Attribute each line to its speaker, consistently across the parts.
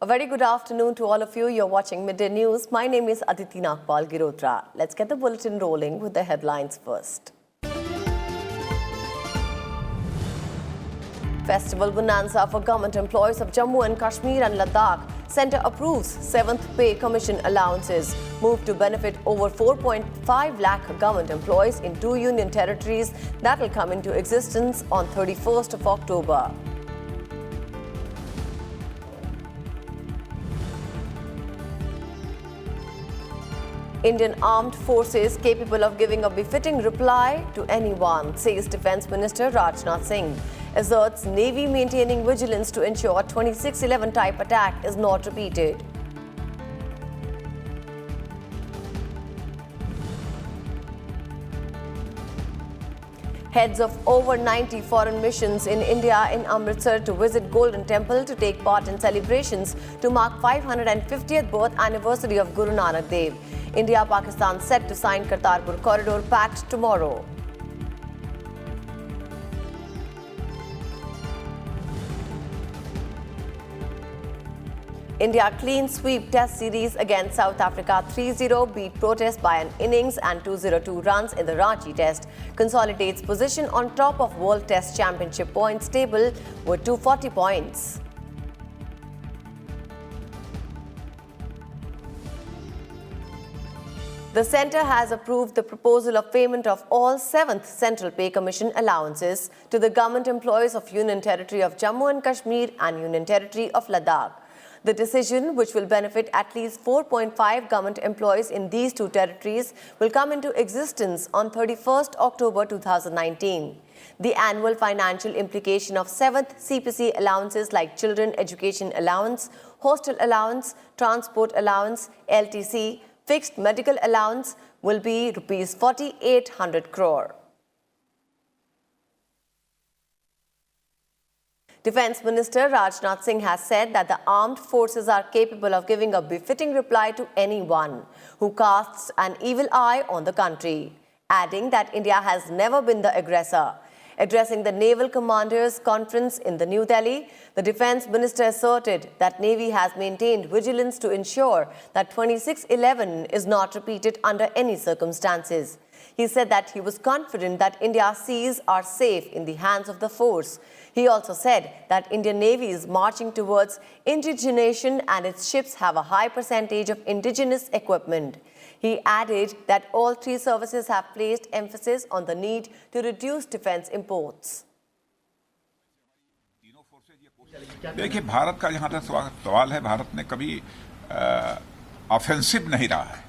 Speaker 1: A very good afternoon to all of you. You're watching Midday News. My name is Aditi Nagpal Girotra. Let's get the bulletin rolling with the headlines first. Festival bonanza for government employees of Jammu and Kashmir and Ladakh. Centre approves 7th Pay Commission allowances. Move to benefit over 4.5 lakh government employees in 2 union territories. That will come into existence on 31st of October. Indian Armed Forces capable of giving a befitting reply to anyone, says Defence Minister Rajnath Singh. Asserts Navy maintaining vigilance to ensure 2611 type attack is not repeated. Heads of over 90 foreign missions in India in Amritsar to visit Golden Temple to take part in celebrations to mark 550th birth anniversary of Guru Nanak Dev. India-Pakistan set to sign Kartarpur Corridor Pact tomorrow. India clean sweep test series against South Africa 3-0, beat protest by an innings and 202 runs in the Rajya test. Consolidates position on top of World Test Championship points table with 240 points. The centre has approved the proposal of payment of all 7th Central Pay Commission allowances to the government employees of Union Territory of Jammu and Kashmir and Union Territory of Ladakh. The decision, which will benefit at least 4.5 government employees in these two territories, will come into existence on 31st October 2019. The annual financial implication of 7th CPC allowances like children education allowance, hostel allowance, transport allowance, LTC, fixed medical allowance will be Rs 4,800 crore. Defence Minister Rajnath Singh has said that the armed forces are capable of giving a befitting reply to anyone who casts an evil eye on the country, adding that India has never been the aggressor. Addressing the Naval Commanders' Conference in the New Delhi, the Defence Minister asserted that Navy has maintained vigilance to ensure that 2611 is not repeated under any circumstances. He said that he was confident that India's seas are safe in the hands of the force. He also said that Indian Navy is marching towards indigenization and its ships have a high percentage of indigenous equipment. He added that all three services have placed emphasis on the need to reduce defence imports.
Speaker 2: देखिए, भारत का जहाँ तक सवाल है, भारत ने कभी offensive नहीं रहा है।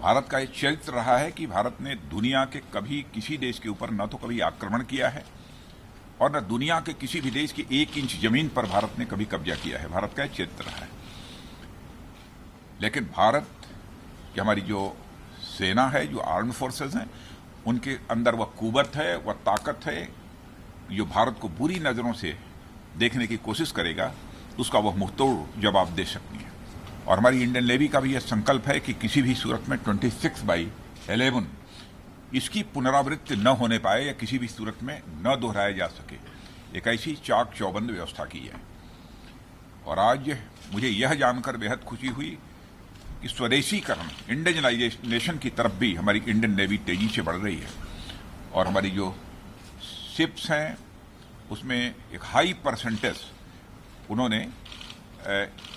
Speaker 2: भारत का एक चरित्र रहा है कि भारत ने दुनिया के कभी किसी देश के ऊपर न तो कभी आक्रमण किया है और न दुनिया के किसी भी देश की 1 इंच जमीन पर भारत ने कभी कब्जा किया है। भारत का एक चरित्र रहा है। लेकिन भारत कि हमारी जो सेना है, जो आर्म्ड फोर्सेस हैं, उनके अंदर वह कुव्वत है, वह ताकत है, जो भारत को बुरी नज़रों से देखने की कोशिश करेगा, उसका वह मुंहतोड़ जवाब दे सकती है। और हमारी इंडियन नेवी का भी यह संकल्प है कि किसी भी सूरत में 26/11 इसकी पुनरावृत्ति न होने पाए या किसी भी सूरत में न दोहराया जा सके, एक ऐसी चाक चौबंद व्यवस्था की है। और आज मुझे यह जानकर बेहद खुशी हुई कि स्वदेशीकरण, इंडिजनाइजेशन की तरफ भी हमारी इंडियन नेवी तेजी से बढ़ रही है और हमारी जो शिप्स हैं उसमें एक हाई परसेंटेज उन्होंने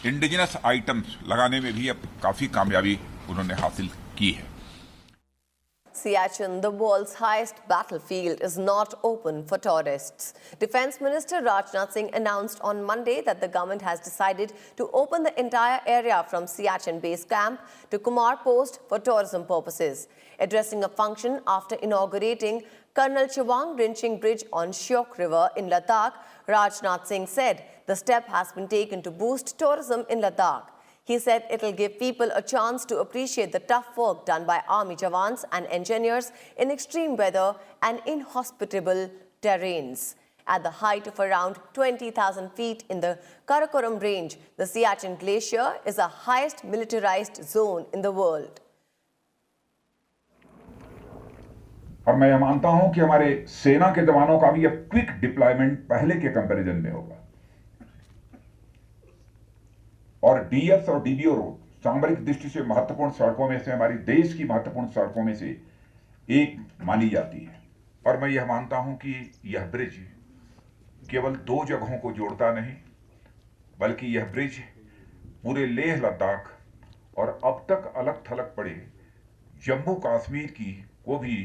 Speaker 2: इंडिजिनस आइटम्स लगाने में भी अब काफ़ी कामयाबी उन्होंने हासिल की है।
Speaker 1: Siachen, the world's highest battlefield, is not open for tourists. Defence Minister Rajnath Singh announced on Monday that the government has decided to open the entire area from Siachen Base Camp to Kumar Post for tourism purposes. Addressing a function after inaugurating Colonel Chawang Rinching Bridge on Shyok River in Ladakh, Rajnath Singh said the step has been taken to boost tourism in Ladakh. He said it will give people a chance to appreciate the tough work done by army jawans and engineers in extreme weather and inhospitable terrains. At the height of around 20,000 feet in the Karakoram range, the Siachen Glacier is the highest militarized zone in the world.
Speaker 3: और मैं यह मानता हूं कि हमारे सेना के जवानों का भी अब क्विक डिप्लॉयमेंट पहले के कंपैरिजन में होगा। डीएस और डीबीओ रोड सामरिक दृष्टि से महत्वपूर्ण सड़कों में से, हमारी देश की महत्वपूर्ण सड़कों में से एक मानी जाती है। और मैं यह मानता हूं कि यह ब्रिज केवल 2 जगहों को जोड़ता नहीं, बल्कि यह ब्रिज पूरे लेह लद्दाख और अब तक अलग थलग पड़े जम्मू कश्मीर की को भी,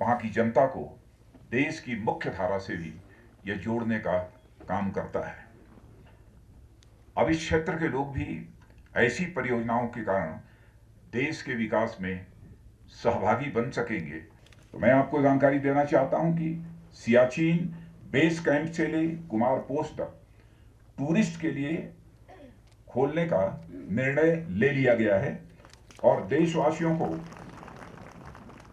Speaker 3: वहां की जनता को देश की मुख्य धारा से भी यह जोड़ने का काम करता है। अब इस क्षेत्र के लोग भी ऐसी परियोजनाओं के कारण देश के विकास में सहभागी बन सकेंगे। तो मैं आपको जानकारी देना चाहता हूं कि सियाचिन बेस कैंप से ले कुमार पोस्ट तक टूरिस्ट के लिए खोलने का निर्णय ले लिया गया है और देशवासियों को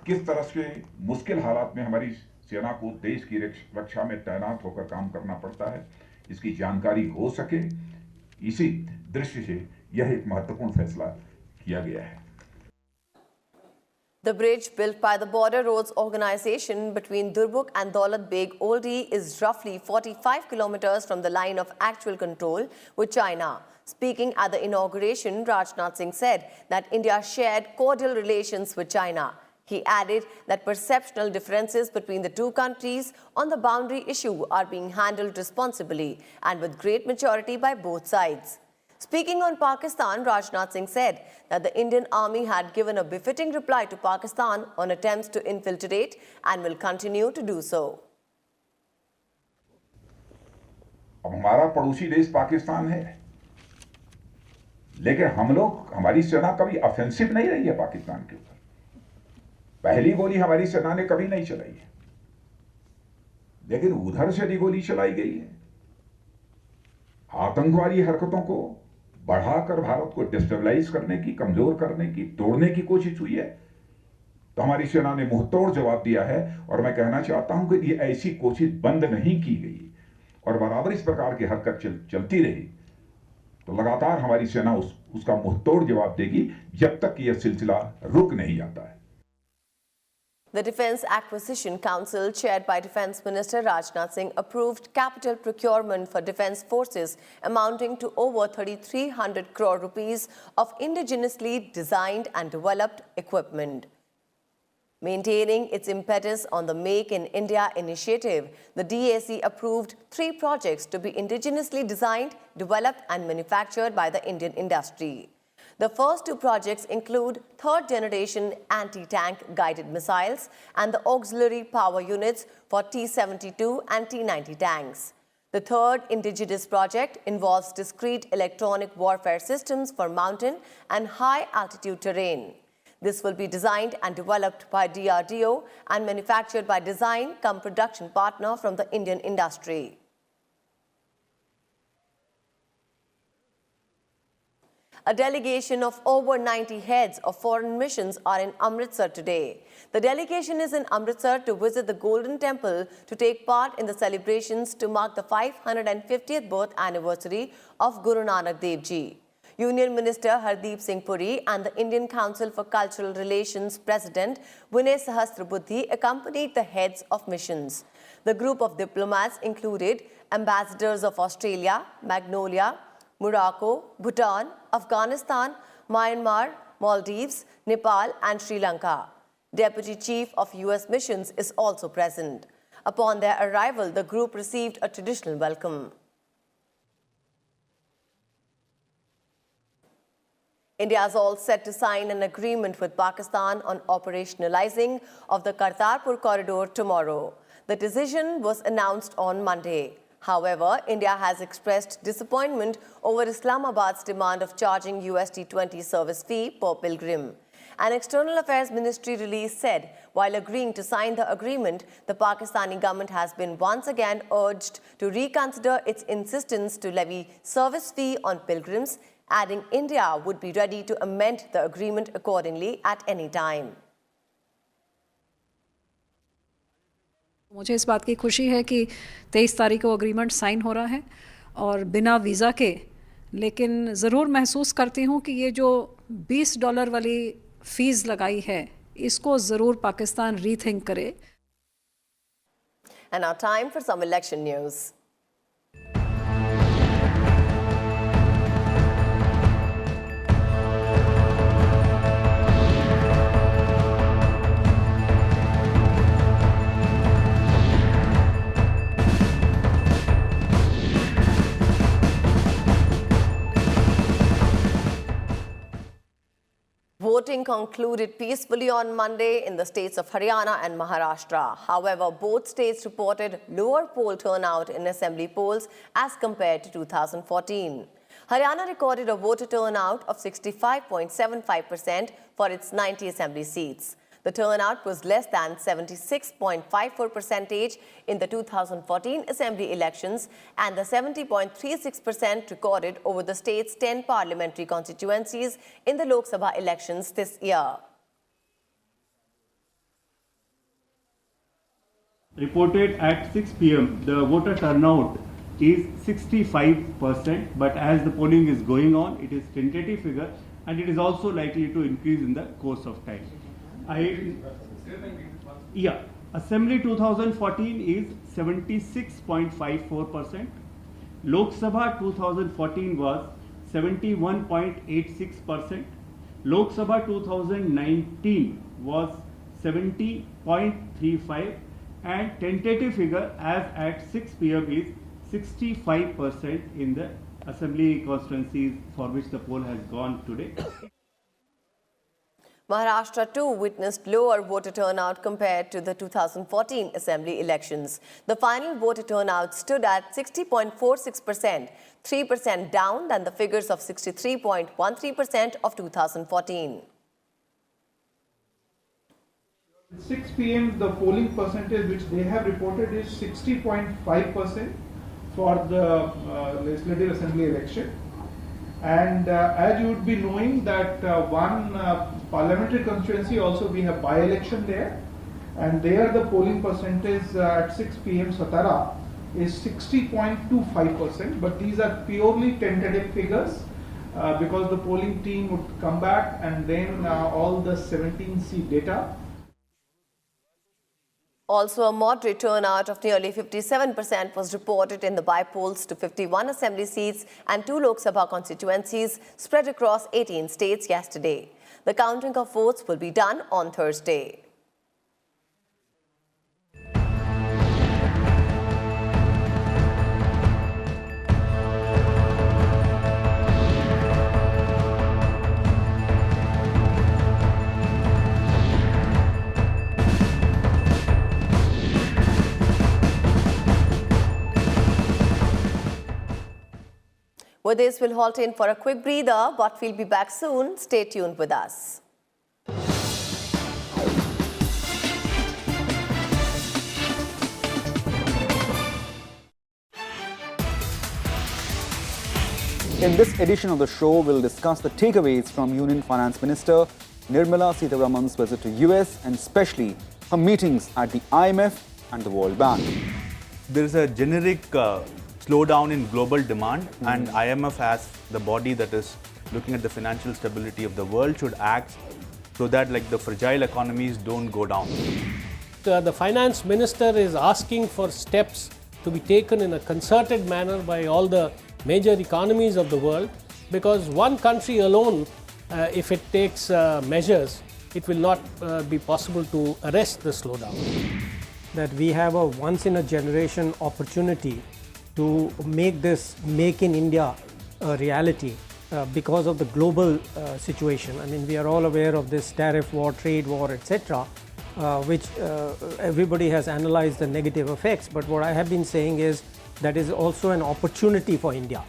Speaker 3: किस तरह से मुश्किल हालात में हमारी सेना को देश की रक्षा में तैनात होकर काम करना पड़ता है, इसकी जानकारी हो सके, इसी दृष्टि से यह एक महत्वपूर्ण फैसला किया गया है।
Speaker 1: The bridge built by the Border Roads Organization between Durbuk and Daulat Beg Oldi is roughly 45 kilometers from the line of actual control with China. Speaking at the inauguration, Rajnath Singh said that India shared cordial relations with China. He added that perceptual differences between the two countries on the boundary issue are being handled responsibly and with great maturity by both sides. Speaking on Pakistan, Rajnath Singh said that the Indian Army had given a befitting reply to Pakistan on attempts to infiltrate and will continue to do so.
Speaker 3: अब हमारा पड़ोसी देश पाकिस्तान है, लेकिन हमारी सेना कभी offensive नहीं रही है पाकिस्तान के ऊपर। पहली गोली हमारी सेना ने कभी नहीं चलाई है, लेकिन उधर से भी गोली चलाई गई है। आतंकवादी हरकतों को बढ़ाकर भारत को डिस्टेबलाइज करने की, कमजोर करने की, तोड़ने की कोशिश हुई है, तो हमारी सेना ने मुंहतोड़ जवाब दिया है। और मैं कहना चाहता हूं कि ये ऐसी कोशिश बंद नहीं की गई और बराबर इस प्रकार की हरकत चलती रही तो लगातार हमारी सेना उसका मुंहतोड़ जवाब देगी जब तक यह सिलसिला रुक नहीं जाता है।
Speaker 1: The Defence Acquisition Council, chaired by Defence Minister Rajnath Singh, approved capital procurement for defence forces amounting to over 3,300 crore rupees of indigenously designed and developed equipment. Maintaining its impetus on the Make in India initiative, the DAC approved 3 projects to be indigenously designed, developed and manufactured by the Indian industry. The first 2 projects include third-generation anti-tank guided missiles and the auxiliary power units for T-72 and T-90 tanks. The third indigenous project involves discrete electronic warfare systems for mountain and high-altitude terrain. This will be designed and developed by DRDO and manufactured by design-cum-production partner from the Indian industry. A delegation of over 90 heads of foreign missions are in Amritsar today. The delegation is in Amritsar to visit the Golden Temple to take part in the celebrations to mark the 550th birth anniversary of Guru Nanak Dev Ji. Union Minister Hardeep Singh Puri and the Indian Council for Cultural Relations President Vinay Sahasrabuddhe accompanied the heads of missions. The group of diplomats included ambassadors of Australia, Magnolia, Morocco, Bhutan, Afghanistan, Myanmar, Maldives, Nepal and Sri Lanka. Deputy Chief of US Missions is also present. Upon their arrival, the group received a traditional welcome. India is all set to sign an agreement with Pakistan on operationalizing of the Kartarpur corridor tomorrow. The decision was announced on Monday. However, India has expressed disappointment over Islamabad's demand of charging $20 service fee per pilgrim. An External Affairs Ministry release said, while agreeing to sign the agreement, the Pakistani government has been once again urged to reconsider its insistence to levy service fee on pilgrims, adding India would be ready to amend the agreement accordingly at any time.
Speaker 4: मुझे इस बात की खुशी है कि 23 तारीख को agreement sign हो रहा है और बिना वीज़ा के, लेकिन ज़रूर महसूस करती हूँ कि ये जो $20 वाली फ़ीस लगाई है इसको ज़रूर पाकिस्तान रीथिंक करे.
Speaker 1: And now time for some election news. concluded peacefully on Monday in the states of Haryana and Maharashtra. However, both states reported lower poll turnout in assembly polls as compared to 2014. Haryana recorded a voter turnout of 65.75% for its 90 assembly seats. The turnout was less than 76.54% in the 2014 assembly elections and the 70.36% recorded over the state's 10 parliamentary constituencies in the Lok Sabha elections this year.
Speaker 5: Reported at 6 p.m. the voter turnout is 65%, but as the polling is going on, it is tentative figure and it is also likely to increase in the course of time. Assembly 2014 is 76.54%. Lok Sabha 2014 was 71.86%. Lok Sabha 2019 was 70.35%, and tentative figure as at 6 p.m. is 65% in the assembly constituencies for which the poll has gone today.
Speaker 1: Maharashtra too witnessed lower voter turnout compared to the 2014 assembly elections. The final voter turnout stood at 60.46%, 3% down than the figures of 63.13% of 2014.
Speaker 6: 6 p.m. the polling percentage which they have reported is 60.5% for the Legislative Assembly election. And as you would be knowing that one parliamentary constituency also we have by-election there, and there the polling percentage at 6 p.m. Satara is 60.25%, but these are purely tentative figures because the polling team would come back and then all the 17C data.
Speaker 1: Also, a moderate turnout of nearly 57% was reported in the by-polls to 51 assembly seats and 2 Lok Sabha constituencies spread across 18 states yesterday. The counting of votes will be done on Thursday. With this, we'll halt in for a quick breather, but we'll be back soon. Stay tuned with us.
Speaker 7: In this edition of the show, we'll discuss the takeaways from Union Finance Minister Nirmala Sitharaman's visit to US and especially her meetings at the IMF and the World Bank.
Speaker 8: There is a generic slowdown in global demand, and IMF as the body that is looking at the financial stability of the world should act so that the fragile economies don't go down.
Speaker 9: The finance minister is asking for steps to be taken in a concerted manner by all the major economies of the world, because one country alone, if it takes measures, it will not be possible to arrest the slowdown.
Speaker 10: That we have a once-in-a-generation opportunity to make this Make in India a reality because of the global situation. I mean, we are all aware of this tariff war, trade war, etc., which everybody has analyzed the negative effects. But what I have been saying is that is also an opportunity for India.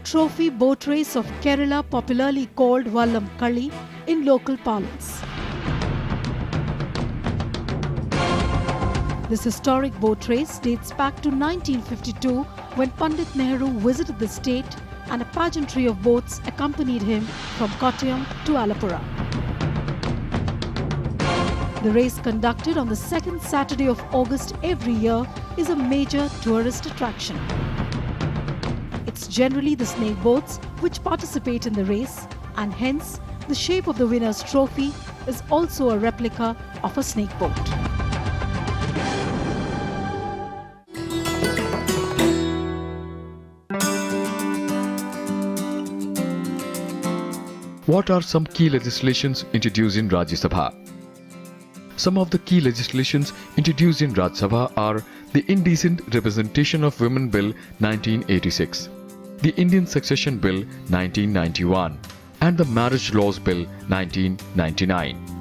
Speaker 11: Trophy boat race of Kerala, popularly called Vallam Kali in local parlance. This historic boat race dates back to 1952 when Pandit Nehru visited the state and a pageantry of boats accompanied him from Kottayam to Alappuzha. The race, conducted on the second Saturday of August every year, is a major tourist attraction. It's generally the snake boats which participate in the race, and hence the shape of the winner's trophy is also a replica of a snake boat.
Speaker 12: What are some key legislations introduced in Rajya Sabha? Some of the key legislations introduced in Rajya Sabha are the Indecent Representation of Women Bill 1986, the Indian Succession Bill 1991, and the Marriage Laws Bill 1999.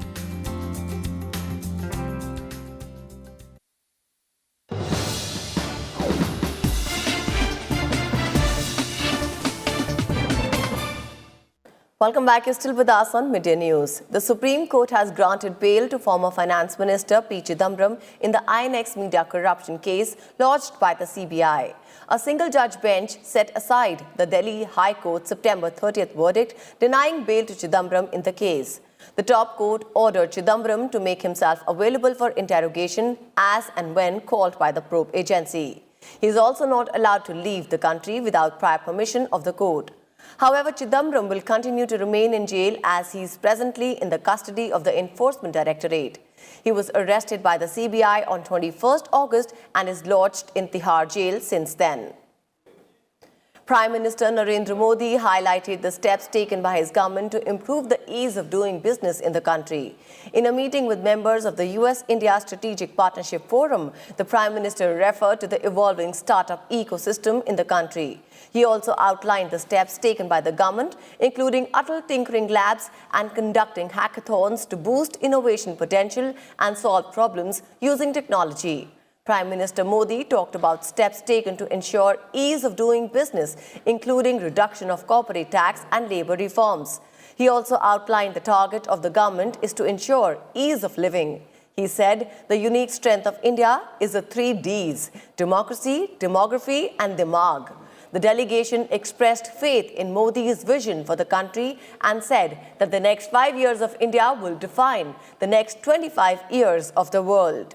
Speaker 1: Welcome back. You're still with us on Midday News. The Supreme Court has granted bail to former Finance Minister P. Chidambaram in the INX media corruption case lodged by the CBI. A single-judge bench set aside the Delhi High Court September 30th verdict denying bail to Chidambaram in the case. The top court ordered Chidambaram to make himself available for interrogation as and when called by the probe agency. He is also not allowed to leave the country without prior permission of the court. However, Chidambaram will continue to remain in jail as he is presently in the custody of the Enforcement Directorate. He was arrested by the CBI on 21st August and is lodged in Tihar jail since then. Prime Minister Narendra Modi highlighted the steps taken by his government to improve the ease of doing business in the country. In a meeting with members of the US-India Strategic Partnership Forum, the Prime Minister referred to the evolving startup ecosystem in the country. He also outlined the steps taken by the government, including Atal Tinkering Labs and conducting hackathons to boost innovation potential and solve problems using technology. Prime Minister Modi talked about steps taken to ensure ease of doing business, including reduction of corporate tax and labor reforms. He also outlined the target of the government is to ensure ease of living. He said the unique strength of India is the 3 Ds: democracy, demography, and dimag. The delegation expressed faith in Modi's vision for the country and said that the next 5 years of India will define the next 25 years of the world.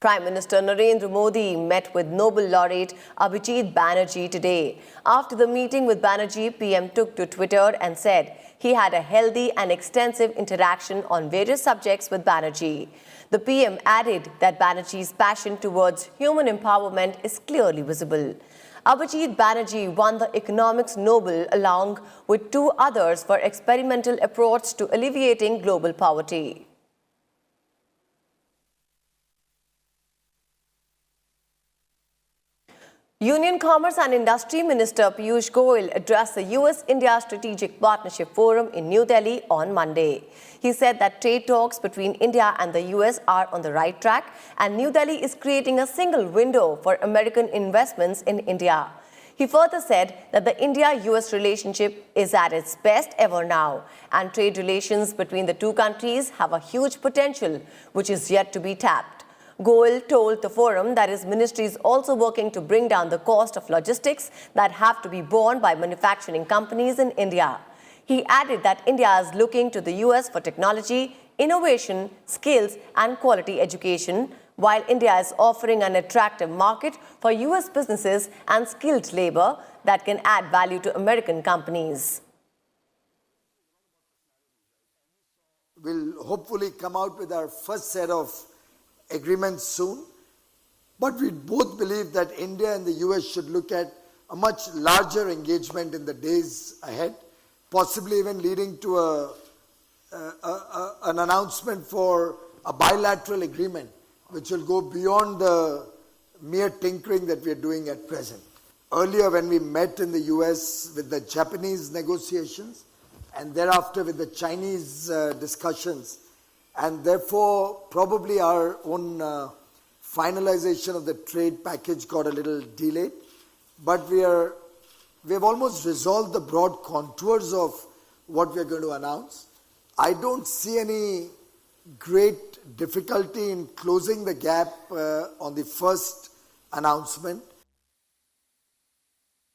Speaker 1: Prime Minister Narendra Modi met with Nobel laureate Abhijit Banerjee today. After the meeting with Banerjee, PM took to Twitter and said he had a healthy and extensive interaction on various subjects with Banerjee. The PM added that Banerjee's passion towards human empowerment is clearly visible. Abhijit Banerjee won the Economics Nobel along with 2 others for experimental approach to alleviating global poverty. Union Commerce and Industry Minister Piyush Goyal addressed the US-India Strategic Partnership Forum in New Delhi on Monday. He said that trade talks between India and the US are on the right track and New Delhi is creating a single window for American investments in India. He further said that the India-US relationship is at its best ever now and trade relations between the 2 countries have a huge potential which is yet to be tapped. Goyal told the forum that his ministry is also working to bring down the cost of logistics that have to be borne by manufacturing companies in India. He added that India is looking to the US for technology, innovation, skills and quality education, while India is offering an attractive market for US businesses and skilled labor that can add value to American companies.
Speaker 13: We'll hopefully come out with our first set of agreements soon, but we both believe that India and the US should look at a much larger engagement in the days ahead, possibly even leading to an announcement for a bilateral agreement which will go beyond the mere tinkering that we are doing at present. Earlier when we met in the US with the Japanese negotiations and thereafter with the Chinese discussions, and therefore probably our own finalization of the trade package got a little delayed, but we have almost resolved the broad contours of what we are going to announce. I don't see any great difficulty in closing the gap on the first announcement.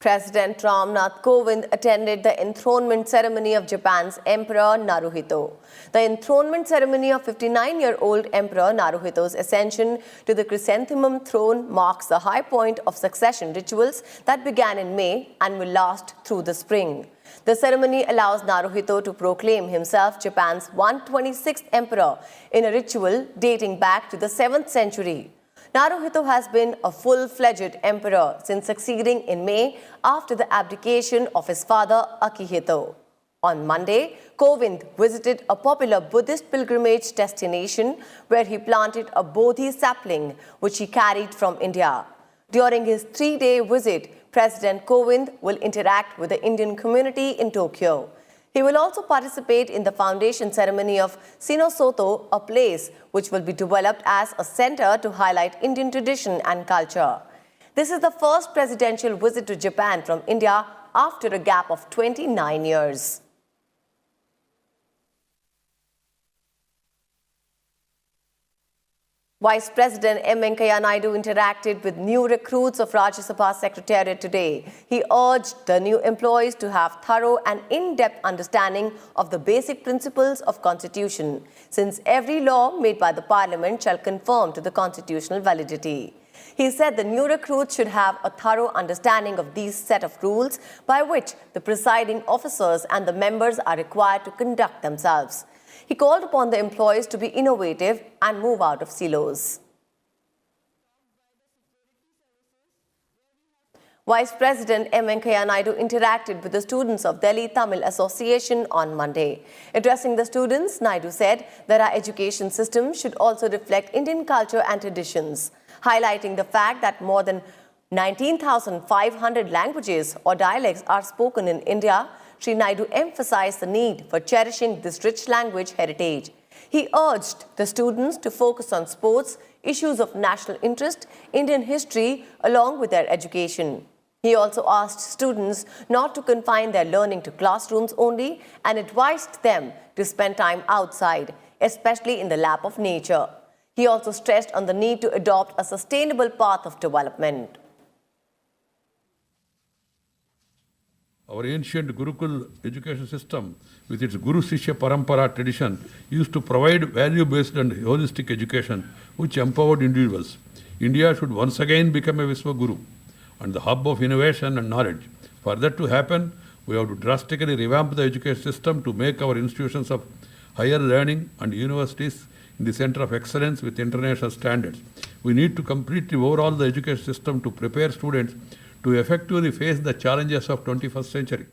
Speaker 1: President Ramnath Kovind attended the enthronement ceremony of Japan's Emperor Naruhito. The enthronement ceremony of 59-year-old Emperor Naruhito's ascension to the chrysanthemum throne marks the high point of succession rituals that began in May and will last through the spring. The ceremony allows Naruhito to proclaim himself Japan's 126th emperor in a ritual dating back to the 7th century. Naruhito has been a full-fledged emperor since succeeding in May after the abdication of his father Akihito. On Monday, Kovind visited a popular Buddhist pilgrimage destination where he planted a Bodhi sapling which he carried from India. During his 3-day visit, President Kovind will interact with the Indian community in Tokyo. He will also participate in the foundation ceremony of Sinosoto, a place which will be developed as a center to highlight Indian tradition and culture. This is the first presidential visit to Japan from India after a gap of 29 years. Vice President M. Venkaiah Naidu interacted with new recruits of Rajya Sabha Secretariat today. He urged the new employees to have thorough and in-depth understanding of the basic principles of Constitution, since every law made by the Parliament shall conform to the constitutional validity. He said the new recruits should have a thorough understanding of these set of rules by which the presiding officers and the members are required to conduct themselves. He called upon the employees to be innovative and move out of silos. Vice President M. Venkaiah Naidu interacted with the students of Delhi Tamil Association on Monday. Addressing the students, Naidu said that our education system should also reflect Indian culture and traditions, highlighting the fact that more than 19,500 languages or dialects are spoken in India. Sri Naidu emphasized the need for cherishing this rich language heritage. He urged the students to focus on sports, issues of national interest, Indian history, along with their education. He also asked students not to confine their learning to classrooms only and advised them to spend time outside, especially in the lap of nature. He also stressed on the need to adopt a sustainable path of development.
Speaker 14: Our ancient Gurukul education system, with its Guru Sishya Parampara tradition, used to provide value-based and holistic education which empowered individuals. India should once again become a Viswaguru and the hub of innovation and knowledge. For that to happen, we have to drastically revamp the education system to make our institutions of higher learning and universities in the center of excellence with international standards. We need to completely overhaul the education system to prepare students to effectively face the challenges of 21st century.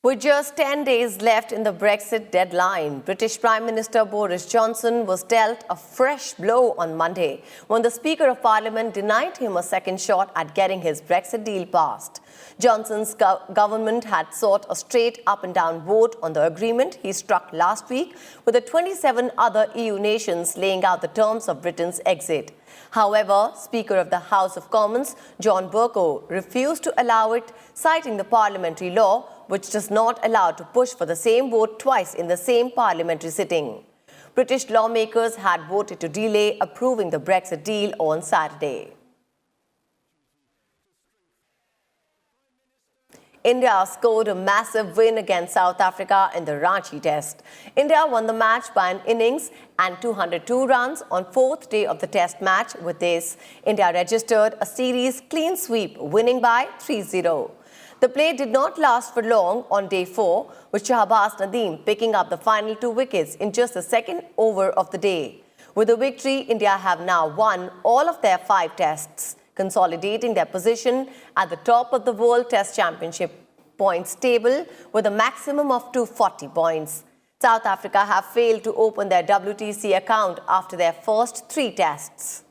Speaker 1: With just 10 days left in the Brexit deadline, British Prime Minister Boris Johnson was dealt a fresh blow on Monday when the Speaker of Parliament denied him a second shot at getting his Brexit deal passed. Johnson's government had sought a straight up-and-down vote on the agreement he struck last week with the 27 other EU nations laying out the terms of Britain's exit. However, Speaker of the House of Commons, John Bercow, refused to allow it, citing the parliamentary law, which does not allow to push for the same vote twice in the same parliamentary sitting. British lawmakers had voted to delay approving the Brexit deal on Saturday. India scored a massive win against South Africa in the Ranchi Test. India won the match by an innings and 202 runs on fourth day of the Test match. With this, India registered a series clean sweep, winning by 3-0. The play did not last for long on day 4, with Shahbaz Nadeem picking up the final 2 wickets in just the second over of the day. With the victory, India have now won all of their 5 tests, consolidating their position at the top of the World Test Championship points table with a maximum of 240 points. South Africa have failed to open their WTC account after their first 3 tests.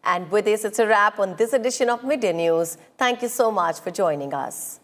Speaker 1: And with this, it's a wrap on this edition of Midday News. Thank you so much for joining us.